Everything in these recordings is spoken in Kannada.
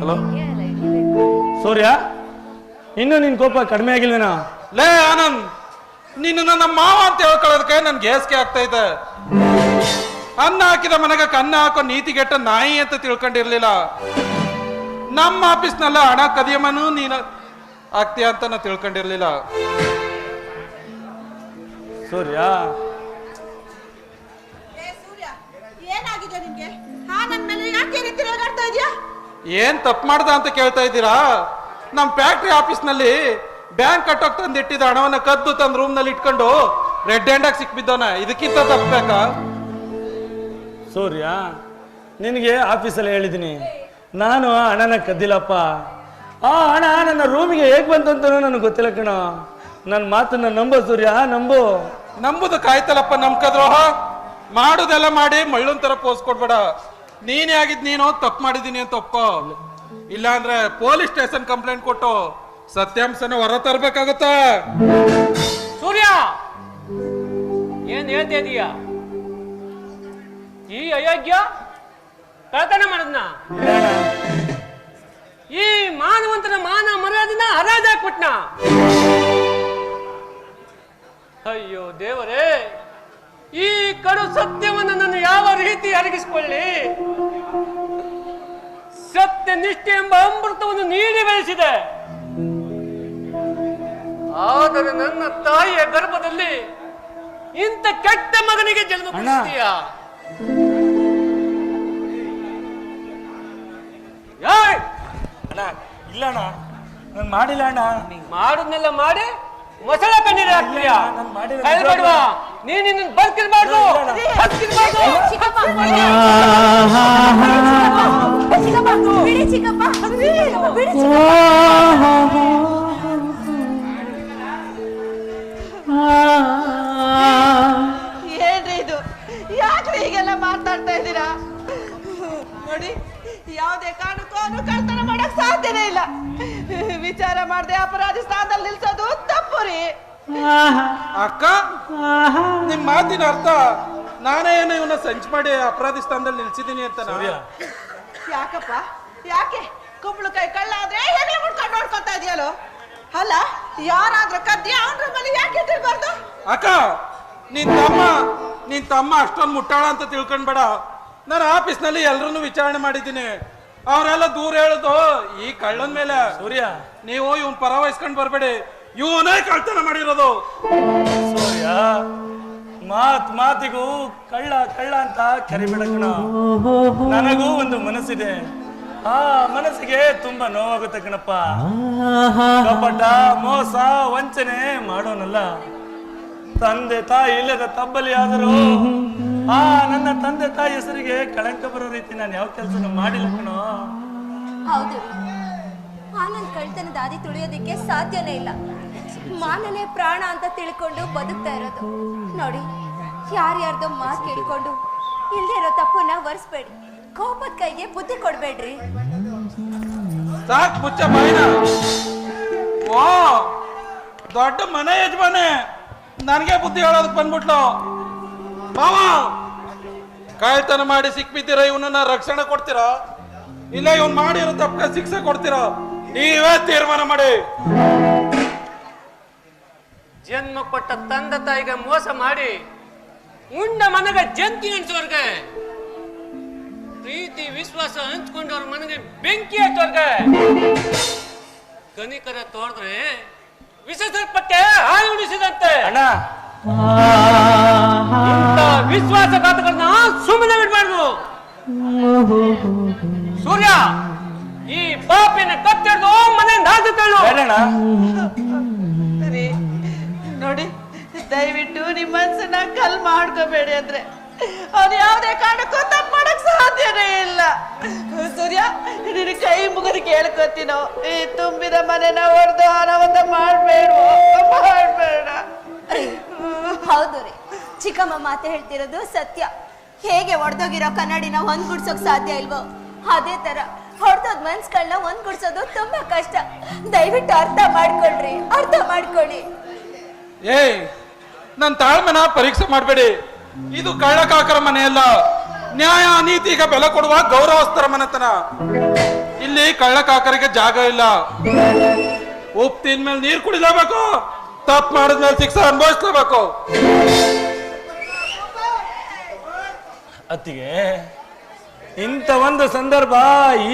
ಹಲೋ ಸೂರ್ಯ, ಇನ್ನು ನಿನ್ ಕೋಪ ಕಡಿಮೆ ಆಗಿಲ್ವೇನಾ? ಲೇ ಆನಂದ್, ನೀನು ನನ್ನ ಮಾವ ಅಂತ ಹೇಳ್ಕೊಳ್ಳೋದಕ್ಕೆ ನನ್ಗೆ ಹೇಸಿಗೆ ಆಗ್ತಾ ಇದೆ. ಅನ್ನ ಹಾಕಿದ ಮನೆಗೆ ಕನ್ನ ಹಾಕೋ ನೀತಿಗೆಟ್ಟ ನಾಯಿ ಅಂತ ತಿಳ್ಕೊಂಡಿರ್ಲಿಲ್ಲ. ನಮ್ಮ ಆಫೀಸ್ನಲ್ಲ ಹಣ ಕದಿಯಮ್ಮನು ನೀನು ಆಗ್ತೀಯ ಅಂತ ನಾ ತಿಳ್ಕೊಂಡಿರ್ಲಿಲ್ಲ. ಸೂರ್ಯ, ಏನಾಗಿದೆ ನಿಮ್ಗೆ? ನನ್ ಮೇಲೆ ಯಾಕೆ ರೀತಿ ರೇಗಾಡ್ತಾ ಇದೀಯಾ? ಏನ್ ತಪ್ಪು ಮಾಡ್ದ ಅಂತ ಕೇಳ್ತಾ ಇದ್ದೀರಾ? ನಮ್ ಫ್ಯಾಕ್ಟ್ರಿ ಆಫೀಸ್ನಲ್ಲಿ ಬ್ಯಾಂಕ್ ಕಟ್ಟೋಕ್ ತಂದಿಟ್ಟಿದ ಹಣವನ್ನ ಕದ್ದು ತಂದ್ ರೂಮ್ ನಲ್ಲಿ ಇಟ್ಕೊಂಡು ರೆಡ್ ಹ್ಯಾಂಡ್ ಆಗಿ ಸಿಕ್ಬಿದ್ದವನ. ಇದಕ್ಕಿಂತ ತಪ್ಪಬೇಕಾ? ಸೂರ್ಯ, ನಿನಗೆ ಆಫೀಸಲ್ಲಿ ಹೇಳಿದ್ದೀನಿ, ನಾನು ಆ ಹಣನ ಕದ್ದಿಲ್ಲಪ್ಪ. ಆ ಹಣ ನನ್ನ ರೂಮಿಗೆ ಹೇಗೆ ಬಂತು ಅಂತ ನನಗೆ ಗೊತ್ತಿಲ್ಲ ಕಣ. ನನ್ನ ಮಾತನ್ನ ನಂಬು ಸೂರ್ಯ, ನಂಬು. ನಂಬುದು ಕಾಯ್ತಲ್ಲಪ್ಪ ನಂಬ್ಕದ್ರೋಹ. ಮಾಡುದೆಲ್ಲ ಮಾಡಿ ಮಳ್ಳೊಂದ್ ತರ ಪೋಸ್ ಕೊಡ್ಬೇಡ. ನೀನೇ ಆಗಿದ್ ನೀನು ತಪ್ಪು ಮಾಡಿದೀನಿ ಅಂತ ಒಪ್ಪೋ. ಇಲ್ಲ ಅಂದ್ರೆ ಪೊಲೀಸ್ ಸ್ಟೇಷನ್ ಕಂಪ್ಲೇಂಟ್ ಕೊಟ್ಟು ಸತ್ಯಾಂಶನ ಹೊರ ತರ್ಬೇಕಾಗುತ್ತ. ಸೂರ್ಯ, ಏನ್ ಹೇಳ್ತಾ ಇದೀಯ? ಈ ಅಯೋಗ್ಯ ಕಳ್ತನ ಮಾಡದ್ನ, ಈ ಮಾನವಂತನ ಮಾನ ಮರ್ಯಾದೆನ ಹರಾಜಾಗಿ ಕೊಟ್ನ. ಅಯ್ಯೋ ದೇವರೇ, ಈ ಕಡು ಸತ್ಯವನ್ನು ನಾನು ಯಾವ ರೀತಿ ಅರಗಿಸಿಕೊಳ್ಳಿ? ಸತ್ಯ ನಿಷ್ಠೆ ಎಂಬ ಅಮೃತವನ್ನು ನೀಡಿ ಬೆಳೆಸಿದೆ. ಆದರೆ ನನ್ನ ತಾಯಿಯ ಗರ್ಭದಲ್ಲಿ ಇಂಥ ಕೆಟ್ಟ ಮಗನಿಗೆ ಜನ್ಮ ಕೊಡ್ತೀಯ? ಇಲ್ಲ ಅಣ್ಣ, ನಾನು ಮಾಡಿಲ್ಲ ಅಣ್ಣ. ಮಾಡುದ್ನೆಲ್ಲ ಮಾಡಿ ಮೊಸಳ ಕಣ್ಣೀರು ಹಾಕ್ತೀಯ? ನಾನು ಮಾಡಿಲ್ಲ. ಹೇಳ್ಬೇಡ್ವಾ, ನೀನ್ ಇನ್ನ ಬದುಕಿರ್ಬಾರ್ದು. ಏನ್ರಿ ಇದು? ಯಾಕ್ರಿ ಹೀಗೆಲ್ಲ ಮಾತಾಡ್ತಾ ಇದ್ದೀರಾ? ನೋಡಿ, ಯಾವುದೇ ಕಾರಣಕ್ಕೂ ಅವನು ಕಳ್ತನ ಮಾಡಕ್ ಸಾಧ್ಯನೇ ಇಲ್ಲ. ವಿಚಾರ ಮಾಡದೆ ಅಪರಾಧಿ ಸ್ಥಾನದಲ್ಲಿ ನಿಲ್ಸೋದು ತಪ್ಪು ರೀ. ಅಕ್ಕ, ನಿಮ್ ಮಾತಿನ ಅರ್ಥ ನಾನೇ ಏನು ಇವನ್ನ ಸಂಚು ಮಾಡಿ ಅಪರಾಧಿ ಸ್ಥಾನದಲ್ಲಿ ನಿಲ್ಸಿದೀನಿ ಅಂತ? ಯಾಕಪ್ಪ, ಯಾಕೆ ಕುಂಬಳಕಾಯಿ ಕಳ್ಳ ಆದ್ರೆ ಹೆಗಲ ಮುಡ್ಕೊಂಡು ನೋಡ್ಕೊತಾ ಇದೆಯಲ್ಲೋ? ಅಲ್ಲ, ಯಾರಾದ್ರೂ ಕದ್ದಿ ಅವನ ಮೇಲೆ ಯಾಕೆ ಇಟ್ಟಿರ್ಬಾರ್ದು? ಅಕ್ಕ, ನಿನ್ ತಮ್ಮ ಅಷ್ಟೊಂದು ಮುಟ್ಟಾಳ ಅಂತ ತಿಳ್ಕೊಂಡ್ಬೇಡ. ನಾನು ಆಫೀಸ್ನಲ್ಲಿ ಎಲ್ರನ್ನೂ ವಿಚಾರಣೆ ಮಾಡಿದ್ದೀನಿ. ಅವರೆಲ್ಲ ದೂರ ಹೇಳುದು ಈ ಕಳ್ಳನ ಮೇಲೆ. ಸೂರ್ಯ, ನೀವು ಇವನ್ ಪರ ವಹಿಸ್ಕೊಂಡ್ ಬರ್ಬೇಡಿ, ಇವನೇ ಕಳ್ತನ ಮಾಡಿರೋದು. ಸೂರ್ಯ, ಮಾತಿಗೂ ಕಳ್ಳ ಕಳ್ಳ ಅಂತ ಕರಿಬೇಡ ಕಣ. ನನಗೂ ಒಂದು ಮನಸ್ಸಿದೆ, ಆ ಮನಸ್ಸಿಗೆ ತುಂಬಾ ನೋವಾಗುತ್ತೆ ಕಣಪ್ಪ. ಕಪಟ, ಮೋಸ, ವಂಚನೆ ಮಾಡೋನಲ್ಲ. ತಂದೆ ತಾಯಿ ಇಲ್ಲದ ತಬ್ಬಲಿ ಆದರೂ ಆ ನನ್ನ ತಂದೆ ತಾಯಿ ಹೆಸರಿಗೆ ಕಳಂಕ ಬರೋ ರೀತಿ ನಾನು ಯಾವ ಕೆಲಸನೂ ಮಾಡಿಲ್ಲ ಕಣೋ. ಹೌದು, ಆನಂದ್ ಕಳ್ತನದ ದಾರಿ ತುಳಿಯೋದಿಕ್ಕೆ ಸಾಧ್ಯನೇ ಇಲ್ಲ. ಮಾನನೇ ಪ್ರಾಣ ಅಂತ ತಿಳ್ಕೊಂಡು ಬದುಕ್ತಾ ಇರೋದು. ನೋಡಿ, ಯಾರ್ಯಾರ್ದೋ ಮಾತು ಕೇಳ್ಕೊಂಡು ಇಲ್ಲದೆ ಇರೋ ತಪ್ಪನ್ನ ಒರೆಸ್ಬೇಡಿ. ಕೋಪದ ಕೈಗೆ ಬುದ್ಧಿ ಕೊಡ್ಬೇಡ್ರಿ. ಸಾಕ್ ಮುಚ್ಚ ಬಾಯಿನ. ಓ, ದೊಡ್ಡ ಮನೆ ಯಜಮಾನೆ ನನಗೆ ಬುದ್ಧಿ ಹೇಳೋದಕ್ಕೆ ಬಂದ್ಬಿಟ್ಲು. ಮಾವ, ಕಾಯ್ತನ ಮಾಡಿ ಸಿಕ್ಬಿದ್ದೀರ, ಇವನನ್ನ ರಕ್ಷಣೆ ಕೊಡ್ತೀರಾ ಇಲ್ಲ ಇವನ್ ಮಾಡಿರೋ ತಪ್ಪ ಶಿಕ್ಷೆ ಕೊಡ್ತೀರಾ? ನೀವೇ ತೀರ್ಮಾನ ಮಾಡಿ. ಜನ್ಮ ಕೊಟ್ಟ ತಂದೆ ತಾಯಿಗೆ ಮೋಸ ಮಾಡಿ ಉಂಡ ಮನೆಗೆ ಜಂತಿ ಹಂಚೋರ್ಗೆ, ಪ್ರೀತಿ ವಿಶ್ವಾಸ ಹಂಚ್ಕೊಂಡವ್ರ ಮನೆಗೆ ಬೆಂಕಿ ಹಚ್ಚೋರ್ಗೆ, ಕನಿಕರ ತೋರ್ದ್ರೆ ವಿಷಸರ್ಪಕ್ಕೆ ಹಾಳು ಉಳಿಸಿದಂತೆ. ಅಣ್ಣ, ವಿಶ್ವಾಸಘಾತಗಳನ್ನ ಸುಮ್ಮನೆ ಬಿಡ್ಬಾರ್ದು. ಸೂರ್ಯ, ಈ ಪಾಪಿನ ಕತ್ತಿಡ್ದು ಮನೆ ನಾಚುತ್ತೇಳು. ನೋಡಿ, ದಯವಿಟ್ಟು ನಿಮ್ಮ ಮನ್ಸನ್ನ ಕಲ್ ಮಾಡ್ಕೋಬೇಡಿ. ಅಂದ್ರೆ ಅವ್ನು ಯಾವುದೇ ಕಾರಣಕ್ಕೂ ತಪ್ಪು ಮಾಡಕ್ ಸಾಧ್ಯನೇ ಇಲ್ಲ. ಸೂರ್ಯ, ನಿನ್ನ ಕೈ ಮುಗಿದು ಕೇಳ್ಕೊತೀನೋ, ಈ ತುಂಬಿದ ಮನೆನ ಹೊಡೆದು ಅನಾಹುತ ಮಾಡ್ಬೇಡ. ಹೌದು ರೀ, ಚಿಕ್ಕಮ್ಮ ಮಾತೆ ಹೇಳ್ತಿರೋದು ಸತ್ಯ. ಹೇಗೆ ಒಡೆದೋಗಿರೋ ಕನ್ನಡಿನ ಒಂದ್ಗುಡ್ಸೋಕ್ ಸಾಧ್ಯ ಇಲ್ವೋ, ಅದೇ ತರ ಹೊಡೆದೋದ್ ಮನ್ಸ್ಗಳನ್ನ ಒಂದ್ಗುಡ್ಸೋದು ತುಂಬಾ ಕಷ್ಟ. ದಯವಿಟ್ಟು ಅರ್ಥ ಮಾಡ್ಕೊಳ್ರಿ, ಅರ್ಥ ಮಾಡ್ಕೊಳ್ಳಿ. ಏಯ್, ನನ್ನ ತಾಳ್ಮೆನ ಪರೀಕ್ಷೆ ಮಾಡಬೇಡಿ. ಇದು ಕಳ್ಳಕಾಕರ ಮನೆಯಲ್ಲ, ನ್ಯಾಯ ನೀತಿಗೆ ಬೆಲೆ ಕೊಡುವ ಗೌರವಸ್ಥರ ಮನೆತನ. ಇಲ್ಲಿ ಕಳ್ಳಕಾಕರಿಗೆ ಜಾಗ ಇಲ್ಲ. ಉಪ್ಪು ತಿಂದ್ಮೇಲೆ ನೀರು ಕುಡಿಲೇಬೇಕು, ತಪ್ಪು ಮಾಡಿದ್ಮೇಲೆ ಶಿಕ್ಷೆ ಅನುಭವಿಸ್ಲೇಬೇಕು. ಅತ್ತಿಗೆ, ಇಂಥ ಒಂದು ಸಂದರ್ಭ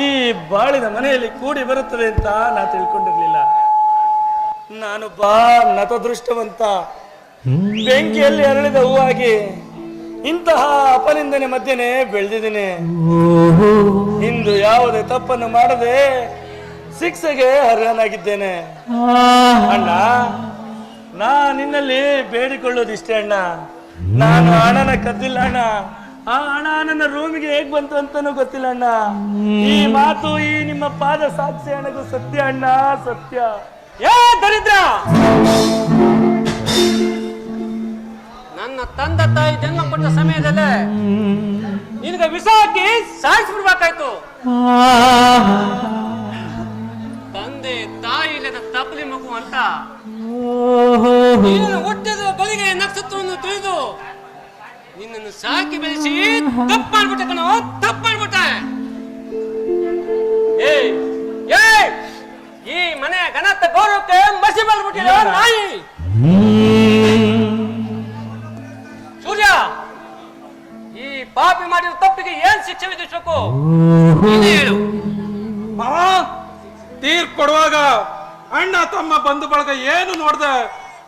ಈ ಬಾಳಿನ ಮನೆಯಲ್ಲಿ ಕೂಡಿ ಬರುತ್ತದೆ ಅಂತ ನಾ ತಿಳ್ಕೊಂಡಿರ್ಲಿಲ್ಲ. ನಾನೊಬ್ಬ ನತದೃಷ್ಟವಂತ, ಬೆಂಕಿಯಲ್ಲಿ ಅರಳಿದ ಹೂವಾಗಿ ಇಂತಹ ಅಪನಿಂದನೆ ಮಧ್ಯೆನೆ ಬೆಳೆದಿದ್ದೀನಿ. ಇಂದು ಯಾವುದೇ ತಪ್ಪನ್ನು ಮಾಡದೆ ಶಿಕ್ಷೆಗೆ ಅರ್ಹನಾಗಿದ್ದೇನೆ. ಅಣ್ಣ, ನಾ ನಿನ್ನಲ್ಲಿ ಬೇಡಿಕೊಳ್ಳೋದಿಷ್ಟೇ ಅಣ್ಣ. ನಾನು ಹಣನ ಕದ್ದಿಲ್ಲ ಅಣ್ಣ. ಆ ಹಣ ನನ್ನ ರೂಮಿಗೆ ಹೇಗ್ ಬಂತು ಅಂತಾನೂ ಗೊತ್ತಿಲ್ಲ ಅಣ್ಣ. ಈ ಮಾತು ಈ ನಿಮ್ಮ ಪಾದ ಸಾಕ್ಷಿ ಅಣ್ಣಗೂ ಸತ್ಯ ಅಣ್ಣ, ಸತ್ಯ. ಏ ದರಿದ್ರ, ನನ್ನ ತಂದೆ ತಾಯಿ ಜನ್ಮ ಕೊಟ್ಟ ಸಮಯದಲ್ಲೇ ನಿನಗೆ ವಿಷ ಹಾಕಿ ಸಾಯಿಸ್ಬಿಡ್ಬೇಕಾಯ್ತು. ತಂದೆ ತಾಯಿ ಇಲ್ಲದ ತಪ್ಪಲಿ ಮಗು ಅಂತ ನೀನು ಹುಟ್ಟಿದ ಬಳಿಗೆ ನಕ್ಷತ್ರವನ್ನು ತಿಳಿದು ನಿನ್ನನ್ನು ಸಾಕಿ ಬೆಳೆಸಿ ತಪ್ಪು ಮಾಡ್ಬಿಟ್ಟೆ ಕಣೋ, ತಪ್ಪು ಮಾಡ್ಬಿಟ್ಟೆ. ಈ ಮನೆ ಘನತ ಗೌರವಕ್ಕೆ ಮಸಿ ಮಾಡ್ಬಿಟ್ಟಿಲ್ಲ ನಾಯಿ. ಸೂರ್ಯ, ಈ ಪಾಪಿ ಮಾಡಿದ ತಪ್ಪಿಗೆ ಏನ್ ಶಿಕ್ಷೆ ವಿಧಿಸಬೇಕು ನೀನೇ ಹೇಳು. ಮಾವ, ತೀರ್ಪು ಕೊಡುವಾಗ ಅಣ್ಣ ತಮ್ಮ ಬಂಧು ಬಳಗ ಏನು ನೋಡ್ದೆ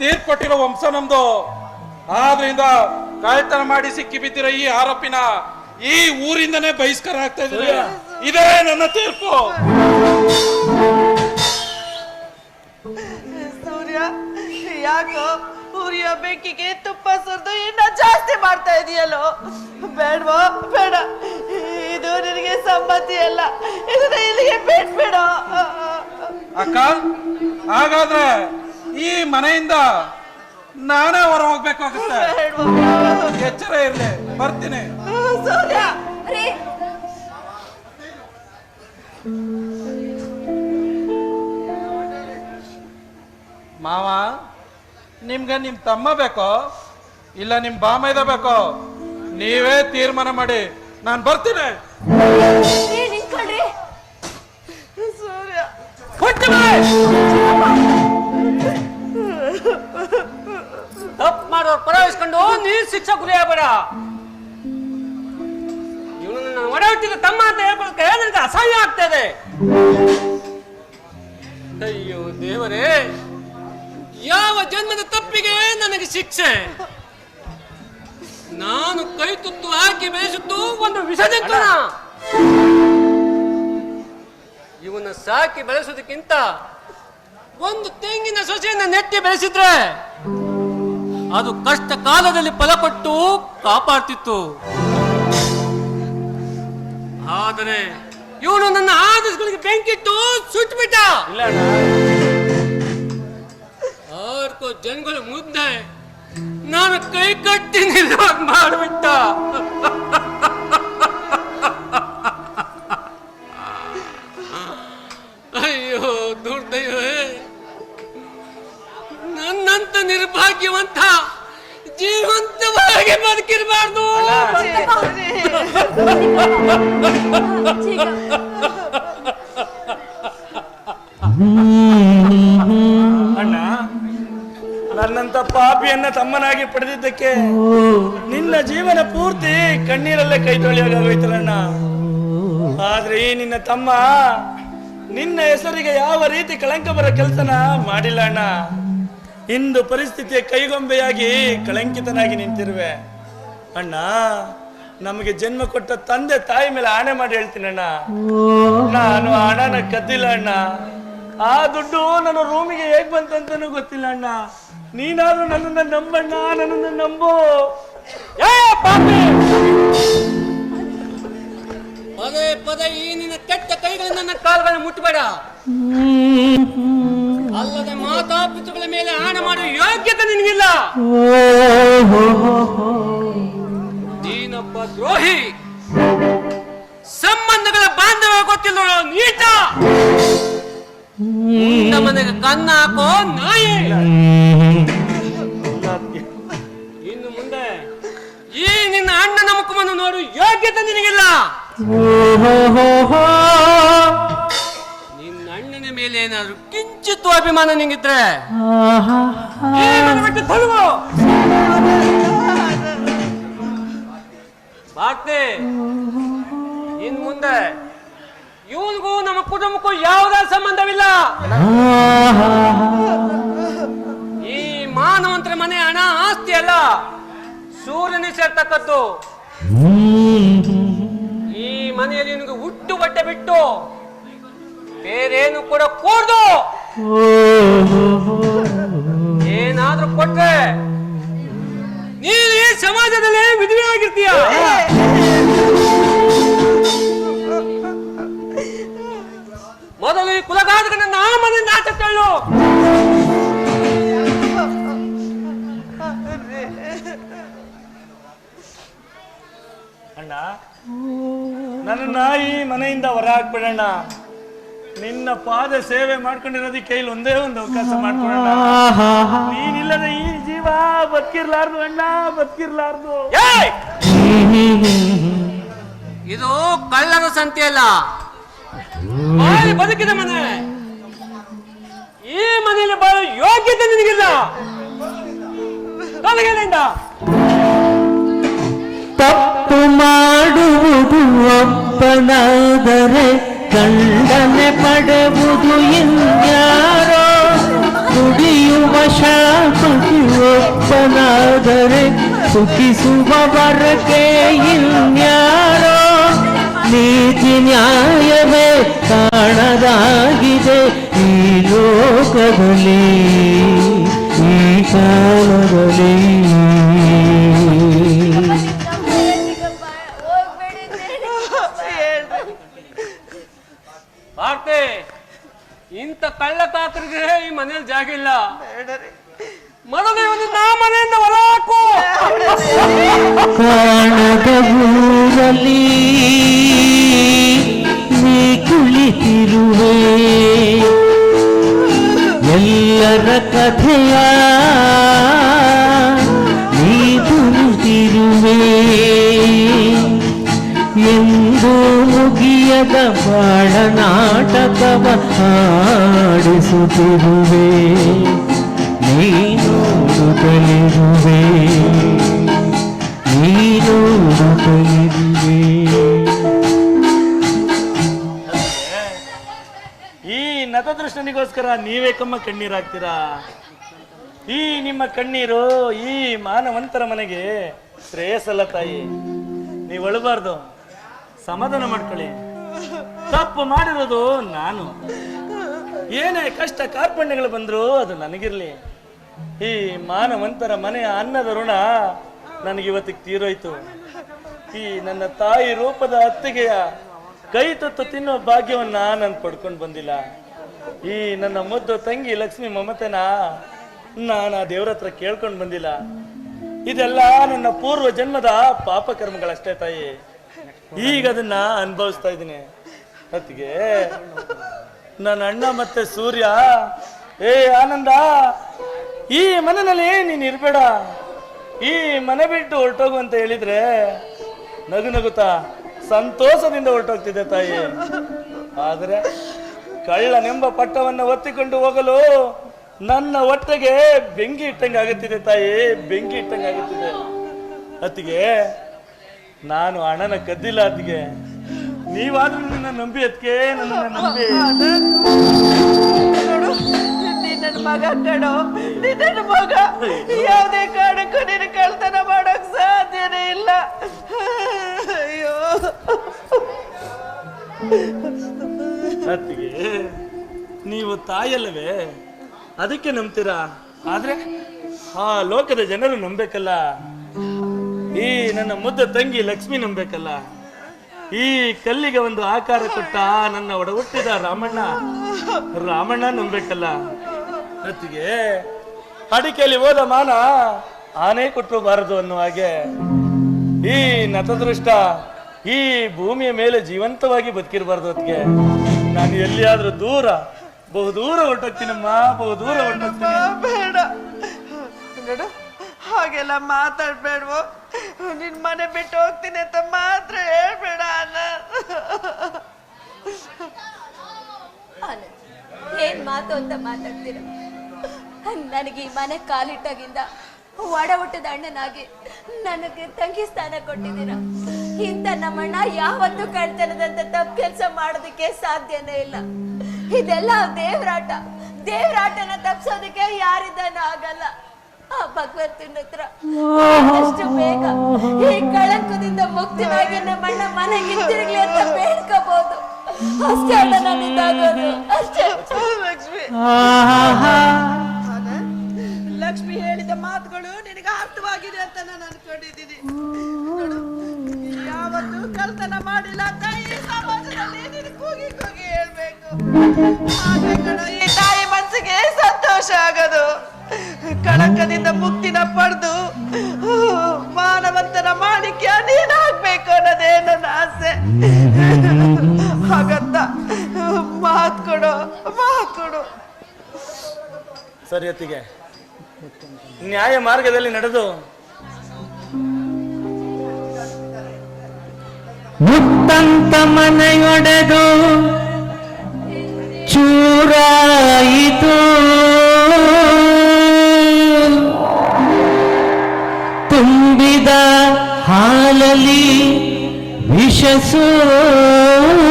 ತೀರ್ಪು ಕೊಟ್ಟಿರೋ ವಂಶ ನಮ್ದು. ಆದ್ರಿಂದ ಕಳ್ತನ ಮಾಡಿ ಸಿಕ್ಕಿ ಬಿದ್ದಿರೋ ಈ ಆರೋಪಿನ ಈ ಊರಿಂದನೇ ಬಹಿಷ್ಕಾರ ಆಗ್ತಾ ಇದ್ರೆ ಇದೇ ನನ್ನ ತೀರ್ಪು. ಸೂರ್ಯ, ಯಾಕೋ ಉರಿಯೋ ಬೆಂಕಿಗೆ ತುಪ್ಪ ಸುರಿದು ಇನ್ನ ಜಾಸ್ತಿ ಮಾಡ್ತಾ ಇದೆಯಲ್ಲೋ? ಬೇಡವೋ ಬೇಡ, ಇದು ನಿನಗೆ ಸಂಬಂಧಿ ಅಲ್ಲ. ಇದನ್ನ ಇಲ್ಲಿಗೆ ಬಿಟ್ಬಿಡ. ಅಕ್ಕ, ಹಾಗಾದ್ರೆ ಈ ಮನೆಯಿಂದ ನಾನೇ ಹೊರ ಹೋಗ್ಬೇಕಾಗುತ್ತೆ. ಎಚ್ಚರ ಇರ್ಲಿ, ಬರ್ತೀನಿ. ಸೂರ್ಯ, ರೀ, ಮಾವ, ನಿಮ್ಗೆ ನಿಮ್ ತಮ್ಮ ಬೇಕೋ ಇಲ್ಲ ನಿಮ್ ಬಾಮೈದ ಬೇಕೋ? ನೀವೇ ತೀರ್ಮಾನ ಮಾಡಿ, ನಾನು ಬರ್ತೀನಿ. ರೀ, ನಿಂತ್ಕೊಳ್ರಿ. ಸೂರ್ಯ, ತಪ್ಪು ಮಾಡೋರು ಪರವಿಸ್ಕೊಂಡು ನೀನ್ ಶಿಕ್ಷೆ ಗುರಿಯಾಗಬೇಡ. ಇವನು ನನ್ನ ಒಡ ಹುಟ್ಟಿದ ತಮ್ಮ ಅಂತ ಹೇಳ್ಕೊಳಕ್ಕೆ ನನಗೆ ಅಸಹ್ಯ ಆಗ್ತಾ ಇದೆ. ಅಯ್ಯೋ ದೇವರೇ, ಯಾವ ಜನ್ಮದ ತಪ್ಪಿಗೆ ನನಗೆ ಶಿಕ್ಷೆ? ನಾನು ಕೈ ತುತ್ತು ಹಾಕಿ ಬೇಯಿಸುತ್ತು ಒಂದು ವಿಷಜಂತುನ. ಇವನ್ನ ಸಾಕಿ ಬೆಳೆಸೋದಕ್ಕಿಂತ ಒಂದು ತೆಂಗಿನ ಸೊಸೆಯನ್ನ ನೆಟ್ಟಿ ಬೆಳೆಸಿದ್ರೆ ಅದು ಕಷ್ಟ ಕಾಲದಲ್ಲಿ ಫಲ ಕೊಟ್ಟು ಕಾಪಾಡ್ತಿತ್ತು. ಆದರೆ ಇವನು ನನ್ನ ಆದರ್ಶಗಳಿಗೆ ಬೆಂಕಿಟ್ಟು ಸುಟ್ಬಿಟ್ಟ. ಇಲ್ಲ ಅಣ್ಣ, ಆರ್ಕೋ ಜನಗಳು ಮುದ್ದೆ ನಾನು ಕೈ ಕಟ್ಟಿ ನಿಲ್ಲುವಾಗ ಮಾಡಿಬಿಟ್ಟ. ಅಯ್ಯೋ ದುರ್ದೈವೇ, ನನ್ನಂತ ನಿರ್ಭಾಗ್ಯವಂತ ಜೀವಂತವಾಗಿ ಬದುಕಿರಬಾರ್ದು. ಅಣ್ಣ, ನನ್ನಂತ ಪಾಪಿಯನ್ನ ತಮ್ಮನಾಗಿ ಪಡೆದಿದ್ದಕ್ಕೆ ನಿನ್ನ ಜೀವನ ಪೂರ್ತಿ ಕಣ್ಣೀರಲ್ಲೇ ಕೈ ತೊಳೆಯೋಗಾಗೋಯ್ತಲ್ಲಣ್ಣ. ಆದ್ರೆ ಈ ನಿನ್ನ ತಮ್ಮ ನಿನ್ನ ಹೆಸರಿಗೆ ಯಾವ ರೀತಿ ಕಳಂಕ ಬರೋ ಕೆಲಸನ ಮಾಡಿಲ್ಲ ಅಣ್ಣ. ಇಂದು ಪರಿಸ್ಥಿತಿಯ ಕೈಗೊಂಬೆಯಾಗಿ ಕಳಂಕಿತನಾಗಿ ನಿಂತಿರುವೆ ಅಣ್ಣ. ನಮಗೆ ಜನ್ಮ ಕೊಟ್ಟ ತಂದೆ ತಾಯಿ ಮೇಲೆ ಆಣೆ ಮಾಡಿ ಹೇಳ್ತೀನಣ್ಣ, ನಾನು ಹಣನ ಕದ್ದಿಲ್ಲ ಅಣ್ಣ. ಆ ದುಡ್ಡು ನನ್ನ ರೂಮಿಗೆ ಹೇಗ್ ಬಂತಂತನೂ ಗೊತ್ತಿಲ್ಲ ಅಣ್ಣ. ನೀನಾದ್ರೂ ನನ್ನನ್ನ ನಂಬಣ್ಣ, ನನ್ನನ್ನ ನಂಬು. ಪದೇ ಪದೇ ಈ ನಿನ್ನ ಕೆಟ್ಟ ಕೈಗಳಿಂದ ನನ್ನ ಕಾಲುಗಳನ್ನು ಮುಟ್ಟಬೇಡ. ಅಲ್ಲದೆ ಮಾತಾಪಿತೃಗಳ ಮೇಲೆ ಆಣೆ ಮಾಡುವ ಯೋಗ್ಯತೆ ನಿನಗಿಲ್ಲ. ನೀನೊಬ್ಬ ದ್ರೋಹಿ, ಸಂಬಂಧಗಳ ಬಾಂಧವ್ಯ ಗೊತ್ತಿಲ್ಲ ನೀಟ. ಮನೆಗೆ ಕನ್ನ ಹಾಕೋ ನಾಯಿ. ಇನ್ನು ಮುಂದೆ ಈ ನಿನ್ನ ಅಣ್ಣನ ಮುಖ ನಮ್ಮನ್ನು ನೋಡು ಯೋಗ್ಯತೆ ನಿನಗಿಲ್ಲ. ನಿನ್ನ ಅಣ್ಣನ ಮೇಲೆ ಏನಾದ್ರು ಕಿಂಚಿತ್ತು ಅಭಿಮಾನ ನಿಂಗಿದ್ರೆ ಈ ಮನೆ ಬಿಟ್ಟು ತೊಲಗು. ಭಾರತಿ, ಇನ್ ಮುಂದೆ ಇವನಿಗೂ ನಮ್ಮ ಕುಟುಂಬಕ್ಕೂ ಯಾವುದೇ ಸಂಬಂಧವಿಲ್ಲ. ಈ ಮಾನವಂತರ ಮನೆ ಹಣ ಆಸ್ತಿ ಅಲ್ಲ, ಸೂರ್ಯನ ಸೇರ್ತಕ್ಕದ್ದು. ಈ ಮನೆಯಲ್ಲಿ ನಿನಗೆ ಹುಟ್ಟು ಬಟ್ಟೆ ಬಿಟ್ಟು ಬೇರೇನು ಕೂಡ ಕೂಡ್ದು. ಏನಾದ್ರೂ ಕೊಟ್ರೆ ನೀನು ಈ ಸಮಾಜದಲ್ಲಿ ವಿಧವೆ ಆಗಿರ್ತೀಯ. ಮೊದಲು ಈ ಕುಲಘಾತಕನ ಆ ಮನೆಯಿಂದ ಆಚೆ ತಳ್ಳು. ಅಣ್ಣ, ನನ್ನ ಈ ಮನೆಯಿಂದ ಹೊರ ಹಾಕ್ಬಿಡಣ್ಣ. ನಿನ್ನ ಪಾದ ಸೇವೆ ಮಾಡ್ಕೊಂಡಿರೋದಕ್ಕೆ ಕೈಲಿ ಒಂದೇ ಒಂದು ಅವಕಾಶ ಮಾಡ್ಕೊಡೋಣ. ನೀನಿಲ್ಲದ ಈ ಜೀವ ಬದುಕಿರ್ಲಾರ್ದು ಅಣ್ಣ, ಬದುಕಿರ್ಲಾರ್ದು. ಇದು ಕಳ್ಳರ ಸಂತೆ ಅಲ್ಲ, ಬದುಕಿದ ಮನೆ. ಈ ಮನೆಯಲ್ಲಿ ಬಾಳ ಯೋಗ್ಯತೆ ನಿನಗಿಲ್ಲ. ತೊಲಗಿನಿಂದ. ತಪ್ಪು ಮಾಡುವುದು ಒಪ್ಪನಾದರೆ ಖಂಡನೆ ಪಡೆವುದು ಇನ್ಯಾರೋ. ದುಡಿಯುವ ಶಾಪಕ್ಕೆ ಒಪ್ಪನಾದರೆ ಸುಖಿಸುವ ವರ್ಗಕ್ಕೆ ಇನ್ಯಾರೋ. ನೀತಿ ನ್ಯಾಯವೇ ಕಾಣದಾಗಿದೆ ಈ ಲೋಕದಲ್ಲಿ, ಈ ಕಾಲದಲ್ಲಿ. ಭಾರತಿ, ಇಂಥ ಕಳ್ಳ ಕಾಕರಿಗೆ ಈ ಮನೇಲಿ ಜಾಗ ಇಲ್ಲ. ಮೊದಲು ಇವನು ನಾ ಮನೆಯಿಂದ ಹೊರ ಹಾಕು. ಕಾಣದ ಊರಲ್ಲಿ ನೀ ಕುಳಿತಿರುವೆ, ಎಲ್ಲರ ಕಥೆಯ ನೀ ತುರುತ್ತಿರುವೆ. ಎಂದು ಮುಗಿಯದ ಬಾಳ ನಾಟಕವ ಆಡಿಸುತ್ತಿರುವೆ, ನೀನೋಡುತ್ತಲಿರುವೆ, ನೀನೋಡುತ್ತಲಿರುವೆ. ಈ ನತದೃಷ್ಟನಿಗೋಸ್ಕರ ನೀವೇ ಕಮ್ಮ ಕಣ್ಣೀರಾಗ್ತೀರಾ? ಈ ನಿಮ್ಮ ಕಣ್ಣೀರು ಈ ಮಾನವಂತರ ಮನೆಗೆ ಶ್ರೇಯಸ್ಸಲ್ಲ ತಾಯಿ. ನೀವು ಅಳಬಾರ್ದು, ಸಮಾಧಾನ ಮಾಡ್ಕೊಳ್ಳಿ. ತಪ್ಪು ಮಾಡಿರೋದು ನಾನು. ಏನೇ ಕಷ್ಟ ಕಾರ್ಪಣ್ಯಗಳು ಬಂದ್ರು ಅದು ನನಗಿರ್ಲಿ. ಈ ಮಾನವಂತರ ಮನೆಯ ಅನ್ನದ ಋಣ ನನಗಿವತ್ತಿಗೆ ತೀರೋಯ್ತು. ಈ ನನ್ನ ತಾಯಿ ರೂಪದ ಅತ್ತಿಗೆಯ ಕೈ ತುತ್ತು ತಿನ್ನೋ ಭಾಗ್ಯವನ್ನ ನಾನು ಪಡ್ಕೊಂಡು ಬಂದಿಲ್ಲ. ಈ ನನ್ನ ಮುದ್ದು ತಂಗಿ ಲಕ್ಷ್ಮಿ ಮಮತೆನ ನಾನು ಆ ದೇವ್ರ ಹತ್ರ ಕೇಳ್ಕೊಂಡು ಬಂದಿಲ್ಲ. ಇದೆಲ್ಲ ನನ್ನ ಪೂರ್ವ ಜನ್ಮದ ಪಾಪ ಕರ್ಮಗಳಷ್ಟೇ ತಾಯಿ. ಈಗ ಅದನ್ನ ಅನುಭವಿಸ್ತಾ ಇದ್ದೀನಿ. ಅತ್ತಿಗೆ, ನನ್ನ ಅಣ್ಣ ಮತ್ತೆ ಸೂರ್ಯ, ಏ ಆನಂದ, ಈ ಮನೆಯಲ್ಲಿ ನೀನ್ ಇರ್ಬೇಡ, ಈ ಮನೆ ಬಿಟ್ಟು ಹೊರಟೋಗು ಅಂತ ಹೇಳಿದ್ರೆ ನಗು ನಗುತ್ತಾ ಸಂತೋಷದಿಂದ ಹೊರಟೋಗ್ತಿದ್ದೆ ತಾಯಿ. ಆದ್ರೆ ಕಳ್ಳನೆಂಬ ಪಟ್ಟವನ್ನು ಒತ್ತಿಕೊಂಡು ಹೋಗಲು ನನ್ನ ಹೊಟ್ಟೆಗೆ ಬೆಂಕಿ ಇಟ್ಟಂಗೆ ಆಗುತ್ತಿದೆ ತಾಯಿ, ಬೆಂಕಿ ಇಟ್ಟಂಗೆ ಆಗುತ್ತಿದೆ. ಅತ್ತಿಗೆ, ನಾನು ಹಣನ ಕದ್ದಿಲ್ಲ ಅತ್ತಿಗೆ. ನೀವಾದ್ರೂ ನನ್ನ ನಂಬಿ ಅತ್ತಿಗೆ, ನನ್ನ ನಂಬಿ. ನೋಡು, ನೀನ್ ನನ್ನ ಮಗ ಕಣೋ, ನೀನ್ ನನ್ನ ಮಗ. ಯಾವುದೇ ಕಾರಣಕ್ಕೂ ನೀನು ಕಳ್ತನ ಮಾಡೋಕ್ ಸಾಧ್ಯನೇ ಇಲ್ಲ. ಅಯ್ಯೋ ಅತ್ತಿಗೆ, ನೀವು ತಾಯಲ್ಲವೇ, ಅದಕ್ಕೆ ನಂಬ್ತೀರಾ. ಆದ್ರೆ ಆ ಲೋಕದ ಜನರು ನಂಬೇಕಲ್ಲ. ಈ ನನ್ನ ಮುದ್ದ ತಂಗಿ ಲಕ್ಷ್ಮಿ ನಂಬೇಕಲ್ಲ. ಈ ಕಲ್ಲಿಗೆ ಒಂದು ಆಕಾರ ಕೊಟ್ಟ ನನ್ನ ಒಡ ಹುಟ್ಟಿದ ರಾಮಣ್ಣ ನಂಬೇಕಲ್ಲ. ಅತ್ತಿಗೆ, ಅಡಿಕೆಯಲ್ಲಿ ಹೋದ ಮಾನ ಆನೆ ಕೊಟ್ಟರು ಬಾರದು ಅನ್ನುವ ಹಾಗೆ ಈ ನತದೃಷ್ಟ ಈ ಭೂಮಿಯ ಮೇಲೆ ಜೀವಂತವಾಗಿ ಬದುಕಿರಬಾರ್ದು. ಅದಕ್ಕೆ ನಾನು ಎಲ್ಲಿಯಾದ್ರೂ ದೂರ, ಬಹುದೂರ ಹೊರಟೋಗ್ತೀನಮ್ಮ, ಬಹುದೂರ ಹೊರಟೋಗ್ತೀನಿ. ಬೇಡ ನೋಡು, ಹಾಗೆಲ್ಲ ಮಾತಾಡ್ಬೇಡ್ವೋ. ನಿನ್ ಮನೆ ಬಿಟ್ಟು ಹೋಗ್ತೀನಿ ಅಂತ ಮಾತ್ರ ಹೇಳ್ಬೇಡ ಆನಂದ್. ಆನಂದ್, ಏನ್ ಮಾತು ಅಂತ ಮಾತಾಡ್ತೀರ? ನನಗೆ ಈ ಮನೆ ಕಾಲಿಟ್ಟಾಗಿಂದ ಒಡ ಹುಟ್ಟದ ಅಣ್ಣನಾಗಿ ನನಗೆ ತಂಗಿ ಸ್ಥಾನ ಕೊಟ್ಟಿದ್ದೀರ. ಇಂಥ ನಮ್ಮಣ್ಣ ಯಾವತ್ತೂ ಕಳ್ತನದಂತ ತಪ್ಪು ಕೆಲಸ ಮಾಡೋದಕ್ಕೆ ಸಾಧ್ಯನೇ ಇಲ್ಲ. ಇದೆಲ್ಲ ದೇವ್ರಾಟನ ತಪ್ಸೋದಕ್ಕೆ ಯಾರಿದ್ದಾನ ಆಗಲ್ಲ. ಆ ಭಗವಂತನ ಹತ್ರ ಆದಷ್ಟು ಬೇಗ ಈ ಕಳಂಕದಿಂದ ಮುಕ್ತನಾಗಿ ನಮ್ಮಣ್ಣ ಮನೆಗೆ ಹಿಂತಿರುಗ್ಲಿ ಅಂತ ಬೇಡ್ಕೋಬಹುದು. ಅಷ್ಟೇ ಅಲ್ಲ ನನ್ನಿಂದಾಗೋದು, ಅಷ್ಟೇ. ಲಕ್ಷ್ಮಿ, ಲಕ್ಷ್ಮಿ ಹೇಳಿದ ಮಾತುಗಳು ನಿನಗೆ ಅರ್ಥವಾಗಿದೆ ಅಂತ ನಾನು ಅನ್ಕೊಂಡಿದ್ದೀನಿ. ನೋಡು, ಯಾವತ್ತೂ ಕಳ್ತನ ಮಾಡಿಲ್ಲ ಅಂತ ಈ ಸಮಾಜದಲ್ಲಿ ನೀನು ಕೂಗಿ ಕೂಗಿ ಹೇಳ್ಬೇಕು. ಆಗ ಕಣ ಈ ತಾಯಿ ಮನಸ್ಸಿಗೆ ಸಂತೋಷ ಆಗೋದು. ಕಳಂಕದಿಂದ ಮುಕ್ತಿನ ಪಡೆದು ಮಾನವಂತನ ಮಾಣಿಕ್ಯ ನೀನಾಗ್ಬೇಕು ಅನ್ನೋದೇ ನನ್ನ ಆಸೆ. ಹಾಗಂತ ಮಾತು ಕೊಡು. ಸರಿಯತ್ತಿಗೆ ನ್ಯಾಯ ಮಾರ್ಗದಲ್ಲಿ ನಡೆದು ಮುತ್ತಂತ ಮನೆಯೊಡೆದು ಚೂರಾಯಿತು, ತುಂಬಿದ ಹಾಲಲ್ಲಿ ವಿಷ ಸೋಕಿತು.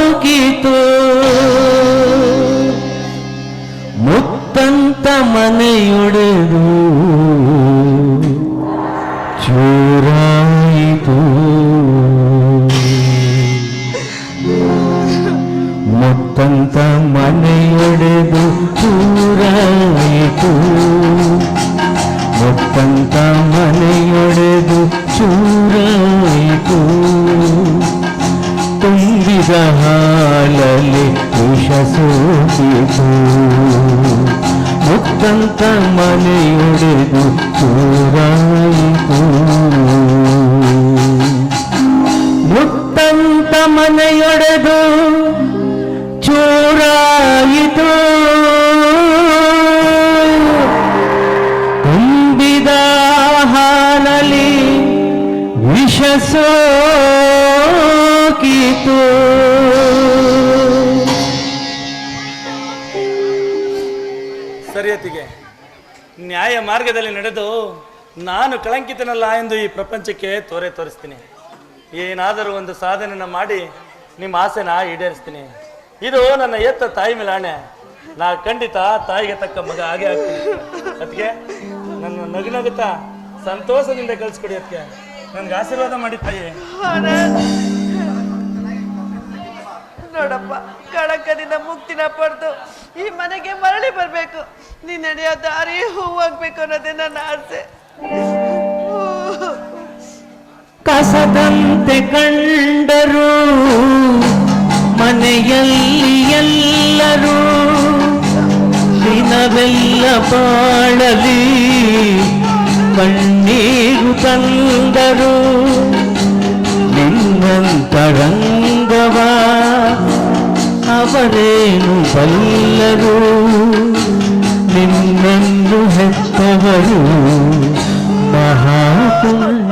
ಮುತ್ತಂತ ಮನೆಯೊಡೆದು ಚೂರಾಯಿತು, ಮುತ್ತಂತ ಮನೆಯೊಡೆದು ಚೂರಾಯಿತು, ಮುತ್ತಂತ ಮನೆಯೊಡೆದು ಚೂರಾಯಿತು, ತುಂಬಿದ ಹಾಲಲ್ಲಿ ವಿಷ ಸೋಕಿತು. ಮುತ್ತಂತ ಮನೆಯೊಡೆದು ಚೂರಾಯಿತು, ಮುತ್ತಂತ ಮನೆಯೊಡೆದು ಚೂರಾಯಿತು, ತುಂಬಿದ ಹಾಲಲ್ಲಿ ವಿಷ ಸೋಕಿತು. ಸರಿಯತ್ತಿಗೆ ನ್ಯಾಯ ಮಾರ್ಗದಲ್ಲಿ ನಡೆದು ನಾನು ಕಳಂಕಿತನಲ್ಲ ಎಂದು ಈ ಪ್ರಪಂಚಕ್ಕೆ ತೋರಿಸ್ತೀನಿ. ಏನಾದರೂ ಒಂದು ಸಾಧನೆನ ಮಾಡಿ ನಿಮ್ಮ ಆಸೆನ ಈಡೇರಿಸ್ತೀನಿ. ಇದು ನನ್ನ ಎತ್ತ ತಾಯಿ ಮೇಲೆ ಆಣೆ. ನಾ ಖಂಡಿತ ತಾಯಿಗೆ ತಕ್ಕ ಮಗ ಹಾಗೆ ಆಗ್ತೀನಿ. ಅದಕ್ಕೆ ನನ್ನ ನಗುತ್ತಾ ಸಂತೋಷದಿಂದ ಕಳಿಸ್ಕೊಡಿ. ಅದಕ್ಕೆ ನನ್ಗೆ ಆಶೀರ್ವಾದ ಮಾಡಿ ತಾಯಿ. ನೋಡಪ್ಪ, ಕಳಂಕದಿಂದ ಮುಕ್ತಿನ ಪಡೆದು ಈ ಮನೆಗೆ ಮರಳಿ ಬರ್ಬೇಕು. ನೀನ್ ನಡೆಯೋ ದಾರಿ ಹೂವಾಗ್ಬೇಕು ಅನ್ನೋದೇ ನನ್ನ ಆಸೆ. ಕಸದಂತೆ ಕಂಡರು ಮನೆಯಲ್ಲಿ ಎಲ್ಲರೂ, ದಿನವೆಲ್ಲ ಬಾಳಲಿ ಕಣ್ಣೀರು ತಂದರು. ನಿನ್ನಂತರಂಗವ ಅವರೇನು ಬಲ್ಲರು, ನಿನ್ನನ್ನು ಹೆತ್ತವರು ಮಹಾಪುಣ್ಯವಂತರು.